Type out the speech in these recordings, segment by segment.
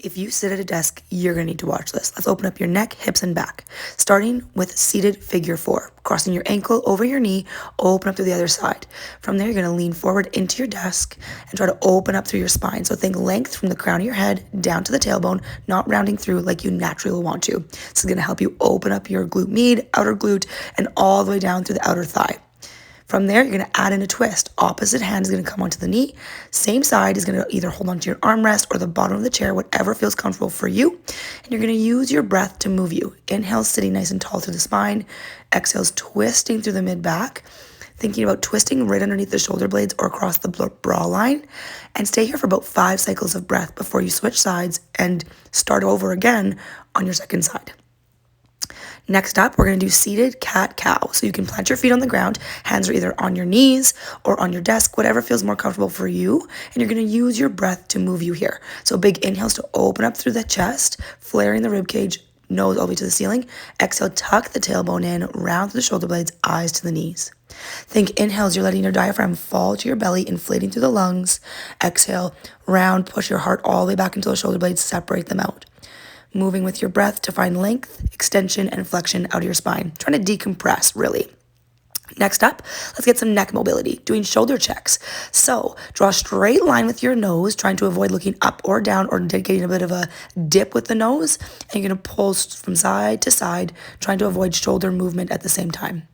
If you sit at a desk, you're going to need to watch this. Let's open up your neck, hips, and back. Starting with seated figure four, crossing your ankle over your knee, open up to the other side. From there, you're going to lean forward into your desk and try to open up through your spine. So think length from the crown of your head down to the tailbone, not rounding through like you naturally will want to. This is going to help you open up your glute med, outer glute, and all the way down through the outer thigh. From there, you're going to add in a twist. Opposite hand is going to come onto the knee. Same side is going to either hold onto your armrest or the bottom of the chair, whatever feels comfortable for you. And you're going to use your breath to move you. Inhale, sitting nice and tall through the spine. Exhales, twisting through the mid-back. Thinking about twisting right underneath the shoulder blades or across the bra line. And stay here for about 5 cycles of breath before you switch sides and start over again on your second side. Next up, we're going to do seated cat-cow. So you can plant your feet on the ground. Hands are either on your knees or on your desk, whatever feels more comfortable for you. And you're going to use your breath to move you here. So big inhales to open up through the chest, flaring the rib cage, nose all the way to the ceiling. Exhale, tuck the tailbone in, round through the shoulder blades, eyes to the knees. Think inhales, you're letting your diaphragm fall to your belly, inflating through the lungs. Exhale, round, push your heart all the way back into the shoulder blades, separate them out. Moving with your breath to find length, extension, and flexion out of your spine. Trying to decompress, really. Next up, let's get some neck mobility, doing shoulder checks. So draw a straight line with your nose, trying to avoid looking up or down or getting a bit of a dip with the nose. And you're going to pull from side to side, trying to avoid shoulder movement at the same time.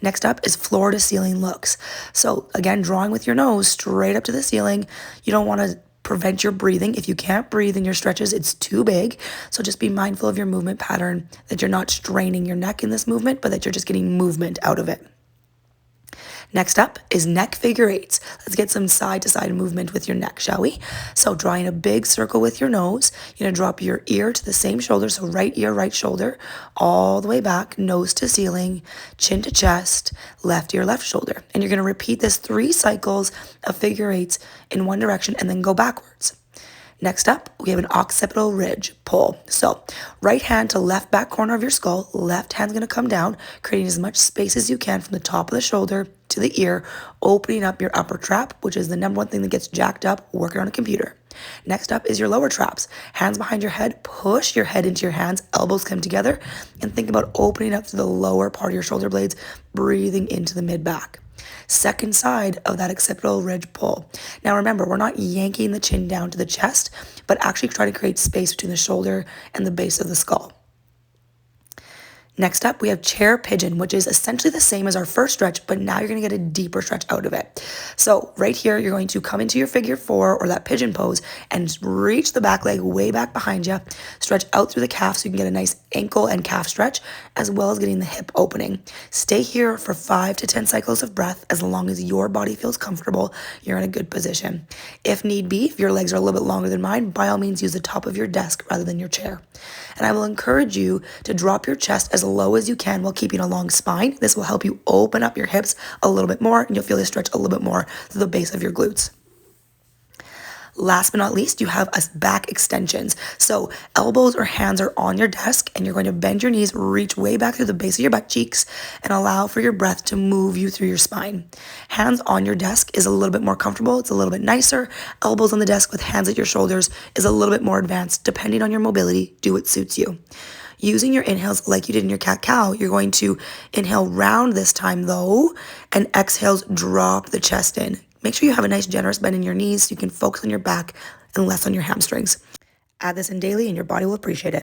Next up is floor to ceiling looks. So again, drawing with your nose straight up to the ceiling. You don't want to prevent your breathing. If you can't breathe in your stretches, it's too big. So just be mindful of your movement pattern, that you're not straining your neck in this movement, but that you're just getting movement out of it. Next up is neck figure eights. Let's get some side to side movement with your neck, shall we? So drawing a big circle with your nose, you're gonna drop your ear to the same shoulder. So right ear, right shoulder, all the way back, nose to ceiling, chin to chest, left ear, left shoulder. And you're gonna repeat this 3 cycles of figure eights in one direction and then go backwards. Next up, we have an occipital ridge pull. So right hand to left back corner of your skull, left hand's gonna come down, creating as much space as you can from the top of the shoulder to the ear, opening up your upper trap, which is the number one thing that gets jacked up working on a computer. Next up is your lower traps. Hands behind your head, push your head into your hands, elbows come together, and think about opening up to the lower part of your shoulder blades, breathing into the mid-back. Second side of that occipital ridge pull. Now remember, we're not yanking the chin down to the chest, but actually try to create space between the shoulder and the base of the skull. Next up, we have chair pigeon, which is essentially the same as our first stretch, but now you're going to get a deeper stretch out of it. So right here, you're going to come into your figure four or that pigeon pose and reach the back leg way back behind you, stretch out through the calf so you can get a nice ankle and calf stretch, as well as getting the hip opening. Stay here for 5 to 10 cycles of breath. As long as your body feels comfortable, you're in a good position. If need be, if your legs are a little bit longer than mine, by all means, use the top of your desk rather than your chair. And I will encourage you to drop your chest as low as you can while keeping a long spine. This will help you open up your hips a little bit more, and you'll feel the stretch a little bit more through the base of your glutes. Last but not least, you have back extensions. So elbows or hands are on your desk, and you're going to bend your knees, reach way back through the base of your butt cheeks, and allow for your breath to move you through your spine. Hands on your desk is a little bit more comfortable. It's a little bit nicer. Elbows on the desk with hands at your shoulders is a little bit more advanced. Depending on your mobility, do what suits you. Using your inhales like you did in your cat-cow, you're going to inhale round this time though, and exhales drop the chest in. Make sure you have a nice generous bend in your knees so you can focus on your back and less on your hamstrings. Add this in daily and your body will appreciate it.